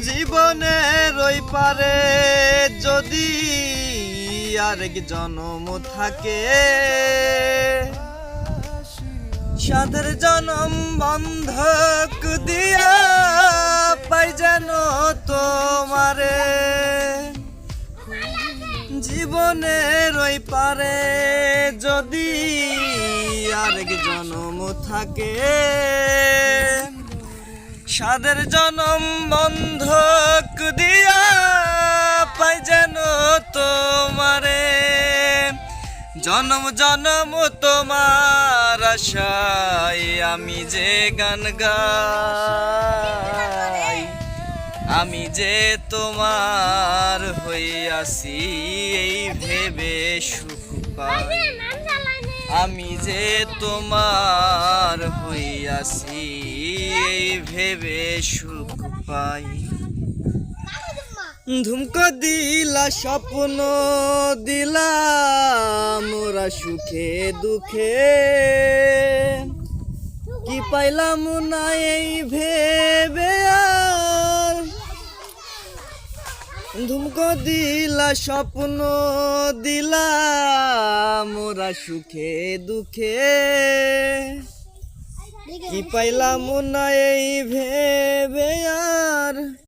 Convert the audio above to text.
জীবনের ওই পারে যদি আরেক জনম থাকে, সাধের জনম বন্ধক দিয়া পাই যেন তোমারে। জীবনের ওই পারে যদি আরেক জনম থাকে, সাধের জনম বন্ধক দিয়া পাই যেন তোমারে। জনম জনম তোমার আশায় আমি যে গান গাই, আমি যে তোমার হইয়াছি এই ভেবে সুখ পাই। আমি যে তোমার হইয়াছি এই ভেবে সুখ পাই। ধুমকো দিলা স্বপ্ন দিলা মোরা সুখে দুঃখে, কি পাইলাম না এই ভেবে আর। ধুমকো দিলা স্বপ্ন দিলা মোরা সুখে দুঃখে, কি পাইলাম না এই ভেবে আর।